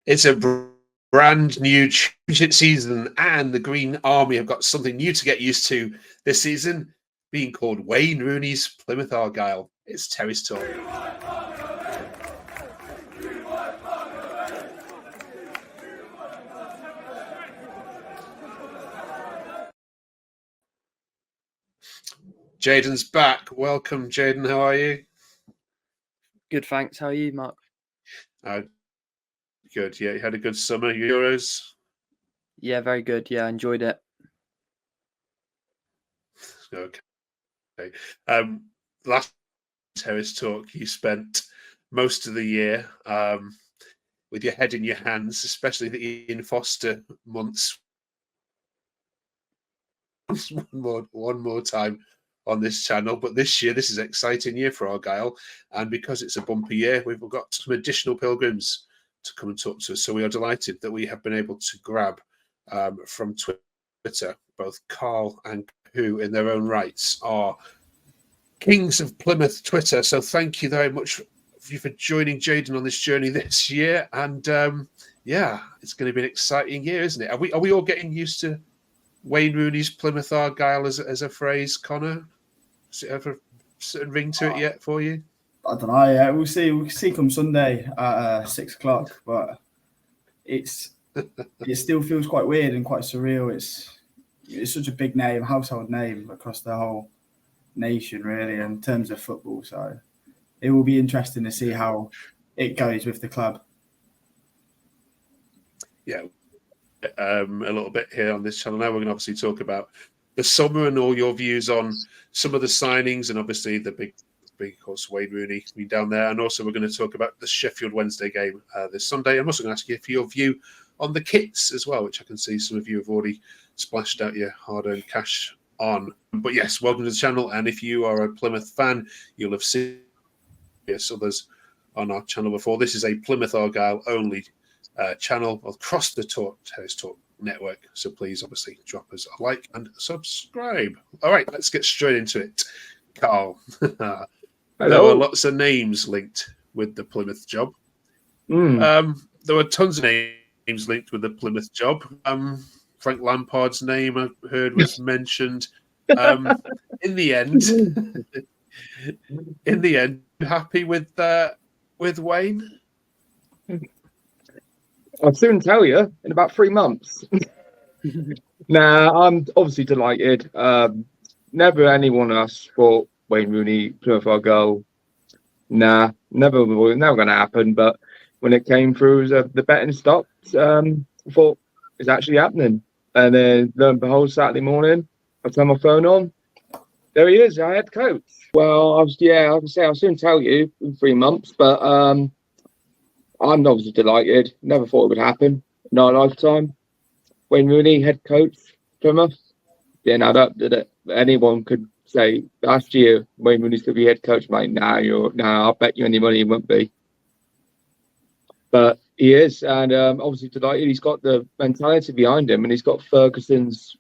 It's a brand new championship season, and the Green Army have got something new to get used to this season, being called Wayne Rooney's Plymouth Argyle. It's Terrace Talk. Jaden's back. Welcome, Jaden. How are you? Good, thanks. How are you, Mark? Good. Yeah, you had a good summer. Euros? Yeah, very good. Yeah, I enjoyed it. Okay. Last Terrace Talk, you spent most of the year with your head in your hands, especially the Ian Foster months. One more time on this channel, but this year, this is an exciting year for Argyle, and because it's a bumpy year, we've got some additional pilgrims to come and talk to us. So we are delighted that we have been able to grab from Twitter both Carl and who, in their own rights, are kings of Plymouth Twitter. So thank you very much for joining Jaden on this journey this year, and yeah, it's going to be an exciting year, isn't it? Are we all getting used to Wayne Rooney's Plymouth Argyle as a phrase, Connor? Does it have a certain ring to it yet for you? I don't know. Yeah, we'll see. We'll see come Sunday at 6 o'clock. But it still feels quite weird and quite surreal. It's such a big name, household name across the whole nation, really, in terms of football. So it will be interesting to see how it goes with the club. Yeah. A little bit here on this channel. Now we're going to obviously talk about the summer and all your views on some of the signings, and obviously the big of course, Wayne Rooney being down there. And also we're going to talk about the Sheffield Wednesday game this Sunday. I'm also going to ask you for your view on the kits as well, which I can see some of you have already splashed out your hard-earned cash on. But yes, welcome to the channel. And if you are a Plymouth fan, you'll have seen others on our channel before. This is a Plymouth Argyle only channel across the Terrace Talk network. So please, obviously, drop us a like and subscribe. All right, let's get straight into it. Carl, there were lots of names linked with the Plymouth job. There were tons of names linked with the Plymouth job. Frank Lampard's name I heard was mentioned. In the end, happy with Wayne? I'll soon tell you in about 3 months. Nah, I'm obviously delighted. Never anyone else thought Wayne Rooney, Plymouth Argyle. Nah, never going to happen. But when it came through, the betting stopped. I thought it's actually happening. And then, lo and behold, Saturday morning, I turn my phone on. There he is, our head coach. Well, I can say I'll soon tell you in 3 months. But I'm obviously delighted. Never thought it would happen in our lifetime. Wayne Rooney, head coach, Plymouth. Didn't add up, did it? Anyone could say last year Wayne Rooney's going to be head coach, mate. I'll bet you any money he won't be. But he is, and obviously delighted. He's got the mentality behind him, and he's got Ferguson's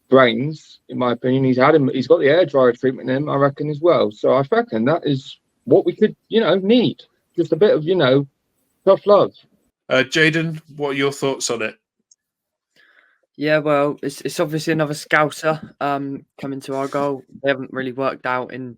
brains, in my opinion. He's got the air dryer treatment in him, I reckon, as well. So I reckon that is what we could, need. Just a bit of, tough love. Jaden, what are your thoughts on it? Yeah, well, it's obviously another Scouser coming to Argyle. They haven't really worked out in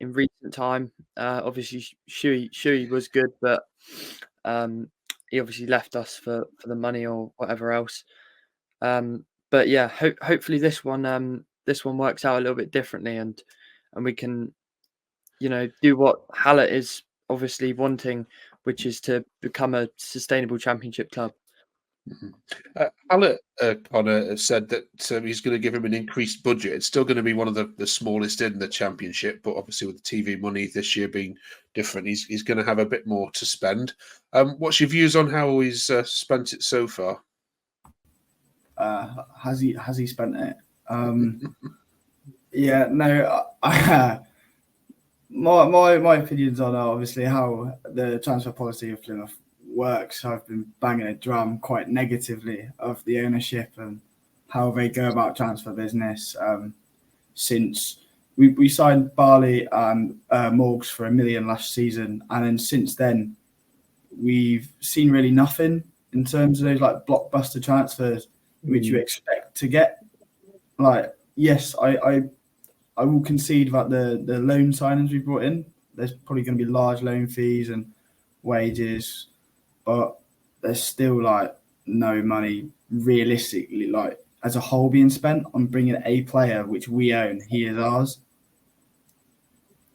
recent time. Obviously, Shuey was good, but he obviously left us for the money or whatever else. But yeah, hopefully this one works out a little bit differently, and we can, do what Hallett is obviously wanting, which is to become a sustainable championship club. Hallett, Connor, said that he's going to give him an increased budget. It's still going to be one of the smallest in the championship, but obviously with the TV money this year being different, he's going to have a bit more to spend. What's your views on how he's spent it so far? Has he spent it? Yeah, no. My opinions on obviously how the transfer policy of Plymouth works. I've been banging a drum quite negatively of the ownership and how they go about transfer business. Since we signed Barley and Morgs for $1 million last season, and then since then we've seen really nothing in terms of those like blockbuster transfers, which you expect to get. Like, yes, I will concede about the loan signings we brought in. There's probably going to be large loan fees and wages, but there's still like no money realistically, like as a whole, being spent on bringing a player which we own. He is ours.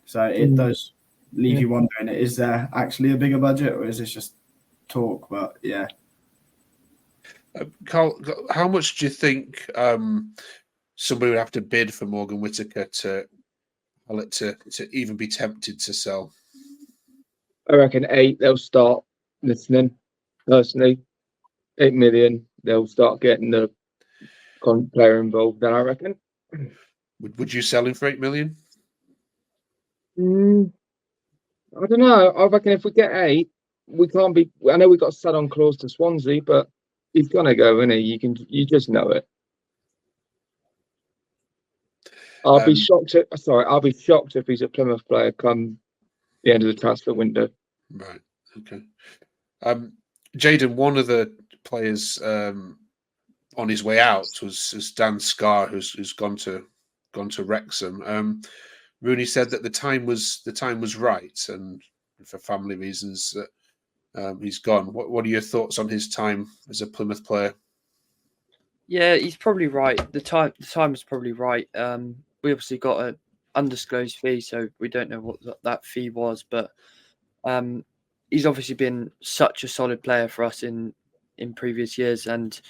So it does leave you wondering, is there actually a bigger budget, or is this just talk? But yeah. Carl, how much do you think somebody would have to bid for Morgan Whittaker to even be tempted to sell? I reckon 8. They'll start listening. Personally, 8 million. They'll start getting the player involved. Then I reckon. Would you sell him for 8 million? I don't know. I reckon if we get 8, we can't be. I know we've got a sell-on clause to Swansea, but he's gonna go, isn't he? You just know it. I'll be shocked. I'll be shocked if he's a Plymouth player come the end of the transfer window. Right. Okay. Jayden, one of the players on his way out was Dan Scarr, who's gone to Wrexham. Rooney said that the time was right, and for family reasons that he's gone. What are your thoughts on his time as a Plymouth player? Yeah, he's probably right. The time was probably right. We obviously got an undisclosed fee, so we don't know what that fee was, but he's obviously been such a solid player for us in previous years, and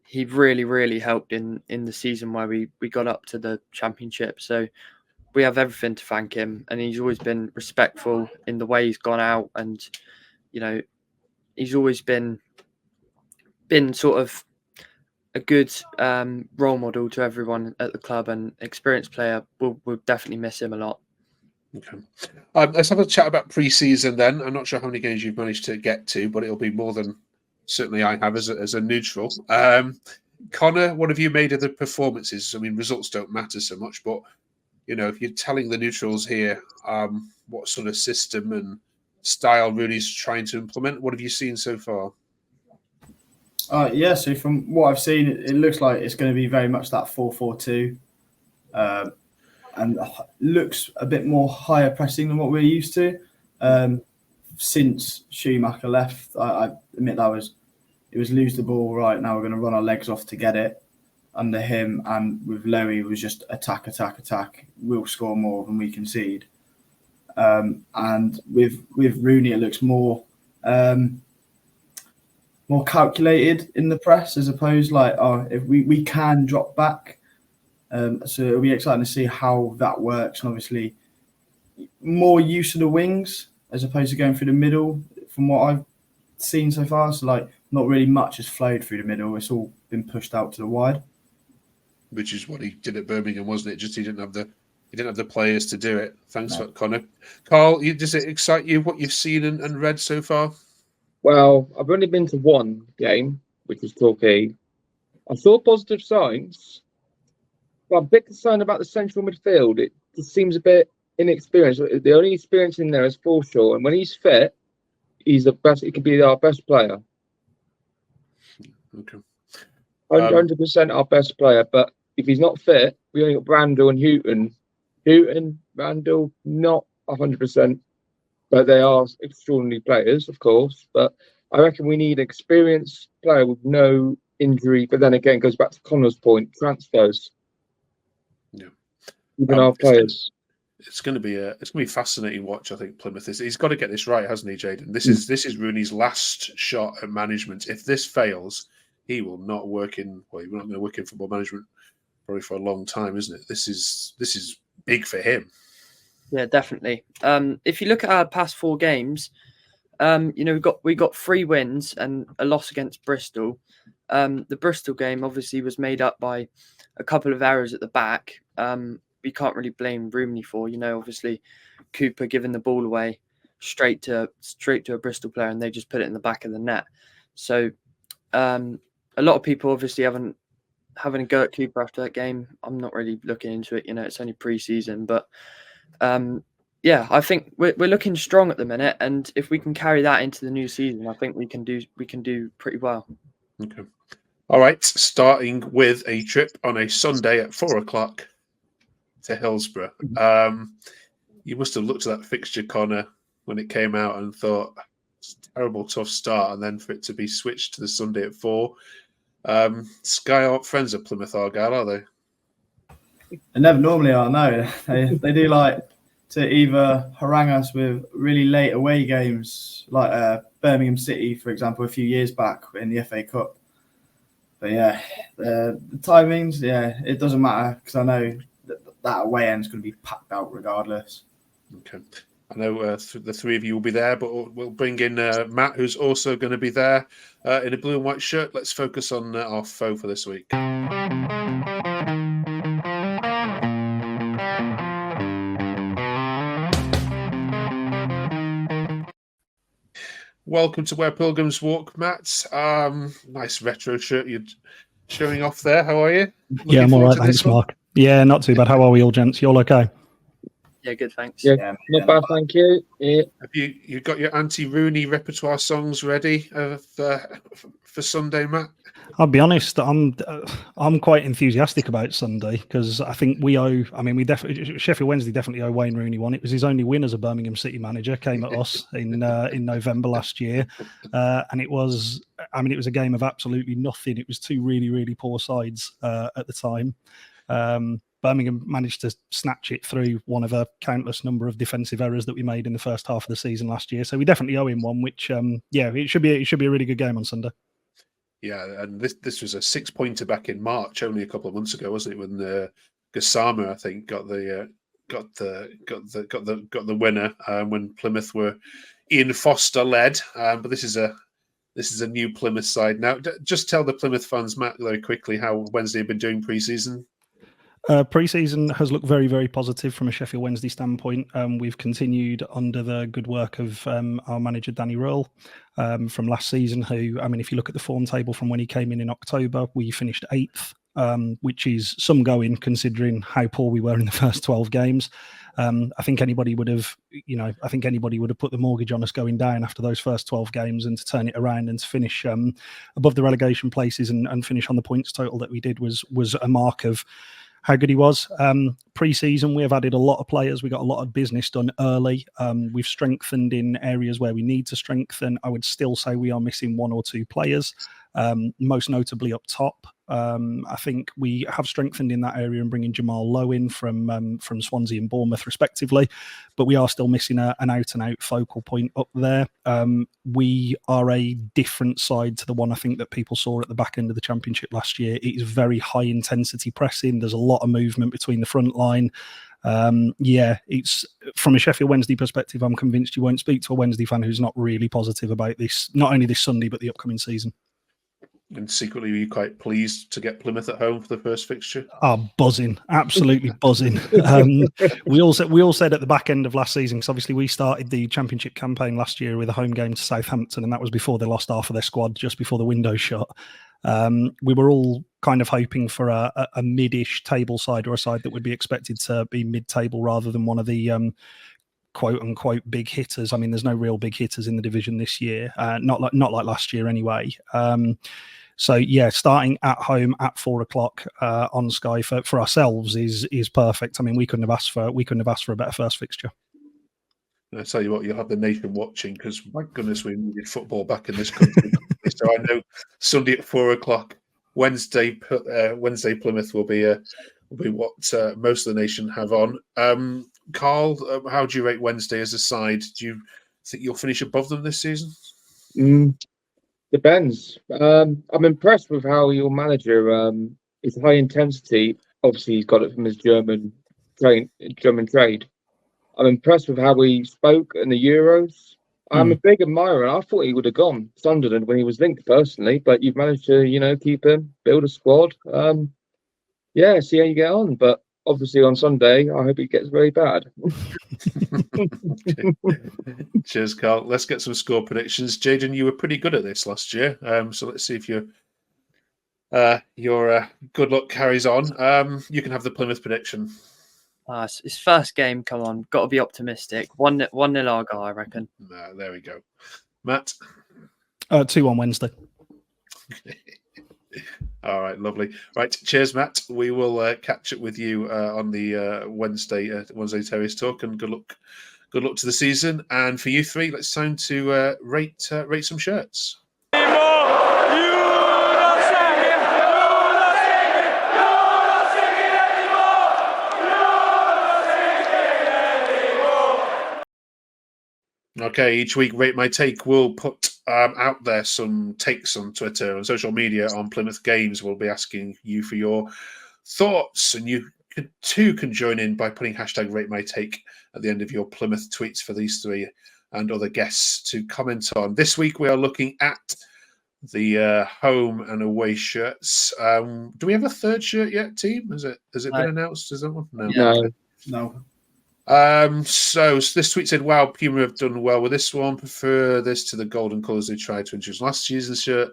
he really, really helped in the season where we got up to the Championship. So we have everything to thank him, and he's always been respectful in the way he's gone out, and he's always been sort of a good role model to everyone at the club, and experienced player. We'll definitely miss him a lot. Okay. Let's have a chat about pre-season then. I'm not sure how many games you've managed to get to, but it'll be more than certainly I have as a neutral. Connor, what have you made of the performances? I mean, results don't matter so much, but if you're telling the neutrals here what sort of system and style Rooney's trying to implement, what have you seen so far? Yeah, so from what I've seen, it looks like it's going to be very much that 4-4-2, and looks a bit more higher pressing than what we're used to. Since Schumacher left, I admit it was lose the ball, right, now we're going to run our legs off to get it. Under him and with Lowy, it was just attack. We'll score more than we concede. And with Rooney, it looks more calculated in the press, as opposed if we can drop back. So it'll be exciting to see how that works. And obviously, more use of the wings as opposed to going through the middle, from what I've seen so far. So not really much has flowed through the middle. It's all been pushed out to the wide. Which is what he did at Birmingham, wasn't it? Just he didn't have the players to do it. Thanks for that, Connor. Carl, does it excite you what you've seen and read so far? Well, I've only been to one game, which was Torquay. I saw positive signs, but I'm a bit concerned about the central midfield. It just seems a bit inexperienced. The only experience in there is Forshaw, and when he's fit, he's the best. He could be our best player. Okay. 100% our best player, but if he's not fit, we only got Brandel and Houghton. Brandel, not 100%, but they are extraordinary players, of course. But I reckon we need an experienced player with no injury. But then again, it goes back to Connor's point: transfers. Yeah, even our players. It's going to be a fascinating watch. I think Plymouth he's got to get this right, hasn't he, Jayden? This is Rooney's last shot at management. If this fails, he will not work in. Well, he's not going to work in football management probably for a long time, isn't it? This is big for him. Yeah, definitely. If you look at our past 4 games, we got 3 wins and a loss against Bristol. The Bristol game obviously was made up by a couple of errors at the back. We can't really blame Rooney for. Obviously Cooper giving the ball away straight to a Bristol player, and they just put it in the back of the net. So a lot of people obviously having a go at Cooper after that game. I'm not really looking into it. It's only pre-season, but yeah, I think we're looking strong at the minute, and if we can carry that into the new season, I think we can do pretty well. Okay. All right. Starting with a trip on a Sunday at 4:00 to Hillsborough. You must have looked at that fixture, Connor, when it came out and thought, it's a terrible, tough start, and then for it to be switched to the Sunday at 4. Sky aren't friends of Plymouth Argyle, are they? They never normally are, no. They do like to either harangue us with really late away games, like Birmingham City, for example, a few years back in the FA Cup. But yeah, the timings, yeah, it doesn't matter because I know that away end is going to be packed out regardless. Okay. I know the three of you will be there, but we'll bring in Matt, who's also going to be there in a blue and white shirt. Let's focus on our foe for this week. Welcome to Where Pilgrims Walk, Matt. Nice retro shirt you're showing off there. How are you? Yeah, I'm all right, thanks, Mark. Yeah, not too bad. How are we all, gents? You all okay? Yeah, good, thanks. Yeah, not bad, thank you. Yeah. Have you got your anti-Rooney repertoire songs ready for Sunday, Matt? I'll be honest, I'm quite enthusiastic about Sunday because I think we owe. I mean, Sheffield Wednesday definitely owe Wayne Rooney one. It was his only win as a Birmingham City manager. Came at us in November last year, and it was. I mean, it was a game of absolutely nothing. It was two really, really poor sides at the time. Birmingham managed to snatch it through one of a countless number of defensive errors that we made in the first half of the season last year. So we definitely owe him one. Which, it should be a really good game on Sunday. Yeah, and this was a 6-pointer back in March, only a couple of months ago, wasn't it? When Gassama, I think, got the winner when Plymouth were Ian Foster led. But this is a new Plymouth side now. Just tell the Plymouth fans, Matt, very quickly how Wednesday have been doing pre-season. Pre-season has looked very, very positive from a Sheffield Wednesday standpoint. We've continued under the good work of our manager, Danny Röhl, from last season, who, I mean, if you look at the form table from when he came in October, we finished 8th, which is some going considering how poor we were in the first 12 games. I think anybody would have put the mortgage on us going down after those first 12 games, and to turn it around and to finish above the relegation places and finish on the points total that we did was a mark of how good he was. Pre-season, we have added a lot of players. We got a lot of business done early. We've strengthened in areas where we need to strengthen. I would still say we are missing one or two players, most notably up top. I think we have strengthened in that area and bringing Jamal Lowe in from Swansea and Bournemouth, respectively. But we are still missing an out-and-out focal point up there. We are a different side to the one I think that people saw at the back end of the Championship last year. It is very high-intensity pressing. There's a lot of movement between the front line. It's from a Sheffield Wednesday perspective, I'm convinced you won't speak to a Wednesday fan who's not really positive about this, not only this Sunday, but the upcoming season. And secretly, were you quite pleased to get Plymouth at home for the first fixture? Oh, buzzing. Absolutely buzzing. We all said at the back end of last season, because obviously we started the Championship campaign last year with a home game to Southampton, and that was before they lost half of their squad, just before the window shut. We were all kind of hoping for a mid-ish table side, or a side that would be expected to be mid-table rather than one of the quote-unquote big hitters. I mean, there's no real big hitters in the division this year, not like last year anyway. So yeah, starting at home at 4:00 on Sky for ourselves is perfect. I mean, we couldn't have asked for a better first fixture. I tell you what, you'll have the nation watching because, my goodness, we needed football back in this country. So I know Sunday at 4:00, Wednesday Plymouth will be what most of the nation have on. Carl, how do you rate Wednesday as a side? Do you think you'll finish above them this season? Depends. I'm impressed with how your manager is high intensity. Obviously, he's got it from his German trade. I'm impressed with how he spoke in the Euros. I'm a big admirer. I thought he would have gone Sunderland when he was linked personally, but you've managed to, keep him, build a squad. See how you get on. But obviously on Sunday, I hope it gets very bad. Cheers, Carl. Let's get some score predictions. Jayden, you were pretty good at this last year, so let's see if your good luck carries on. You can have the Plymouth prediction. It's his first game. Come on, got to be optimistic. 1-0 Argyle, I reckon. There we go. Matt? 2-1 Wednesday. All right, lovely. Right, cheers, Matt. We will catch up with you on the Wednesday Terriers Talk, and good luck to the season. And for you three, it's time to rate some shirts. Okay, each week, Rate My Take will put out there some takes on Twitter and social media on Plymouth games. We'll be asking you for your thoughts, and you can join in by putting hashtag Rate My Take at the end of your Plymouth tweets for these three and other guests to comment on. This week, we are looking at the home and away shirts. Do we have a third shirt yet, team? Has it been announced? Is that one? No. So this tweet said, "Wow, Puma have done well with this one. Prefer this to the golden colours they tried to introduce last season's shirt.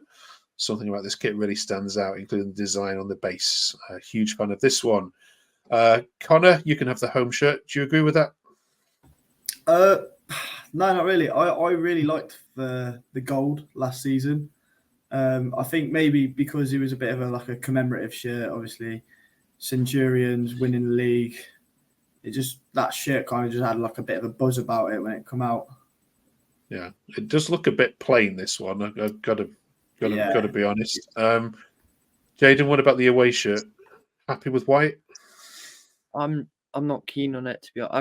Something about this kit really stands out, including the design on the base. A huge fan of this one." Connor, you can have the home shirt. Do you agree with that? No, not really. I really liked the gold last season. I think maybe because it was a bit of a commemorative shirt, obviously Centurions winning the league. That shirt kind of just had a bit of a buzz about it when it come out. Yeah, it does look a bit plain, this one. I've got to be honest. Jaden, what about the away shirt? Happy with white? I'm not keen on it, to be honest.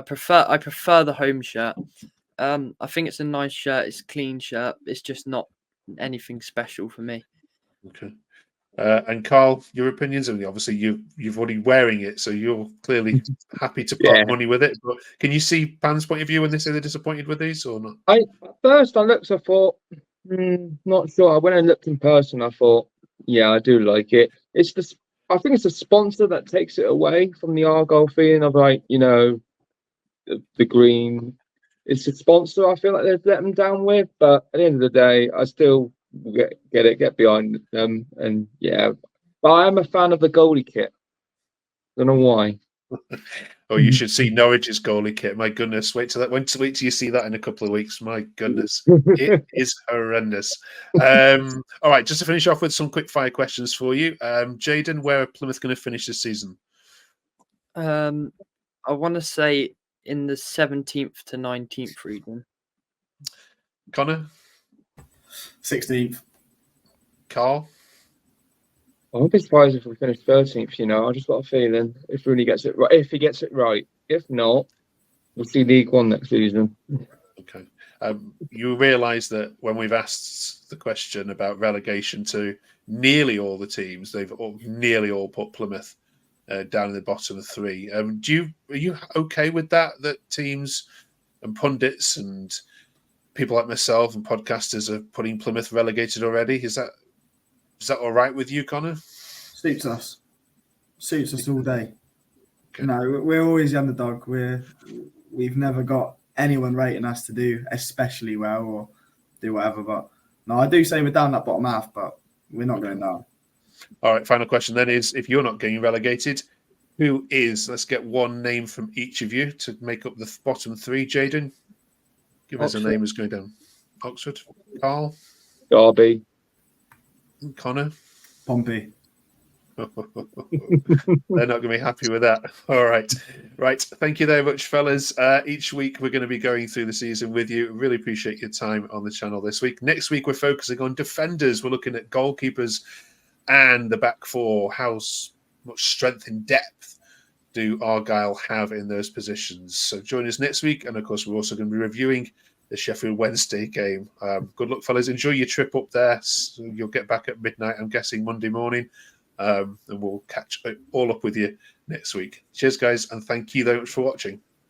I prefer the home shirt. I think it's a nice shirt. It's a clean shirt. It's just not anything special for me. Okay. And Carl, your opinions? I mean, obviously you've already wearing it, so you're clearly happy to part money with it. But can you see fans' point of view when they say they're disappointed with these or not? At first I looked, I thought, not sure. I went and looked in person. I thought, yeah, I do like it. I think it's the sponsor that takes it away from the Argyle feeling of the green. It's the sponsor I feel like they've let them down with. But at the end of the day, I still get behind them, and yeah. But I am a fan of the goalie kit. Don't know why. Oh, you should see Norwich's goalie kit. My goodness, wait till you see that in a couple of weeks. My goodness, it is horrendous. All right, just to finish off with some quick fire questions for you, Jaden, where are Plymouth going to finish this season? I want to say in the 17th to 19th region. Connor? 16th. Carl? I would be surprised if we finish 13th. I just got a feeling if Rooney gets it right. If he gets it right, if not, we'll see League One next season. Okay. You realise that when we've asked the question about relegation to nearly all the teams, they've nearly all put Plymouth down in the bottom of three. Are you okay with that? That teams and pundits and people like myself and podcasters are putting Plymouth relegated already? Is that all right with you, Connor? Suits us all day. Okay. No, we're always the underdog. We've never got anyone rating us to do especially well or do whatever. But no, I do say we're down that bottom half, but we're not going down. All right, final question then is, if you're not getting relegated, who is? Let's get one name from each of you to make up the bottom three. Jaden, give us a name who's going down. Oxford. Carl? Derby. Connor? Pompey. They're not going to be happy with that. All right. Right. Thank you very much, fellas. Each week we're going to be going through the season with you. Really appreciate your time on the channel this week. Next week we're focusing on defenders. We're looking at goalkeepers and the back four. How much strength and depth do Argyle have in those positions? So join us next week. And of course, we're also going to be reviewing the Sheffield Wednesday game. Good luck, fellas. Enjoy your trip up there. So you'll get back at midnight, I'm guessing, Monday morning. And we'll catch all up with you next week. Cheers, guys, and thank you very much for watching.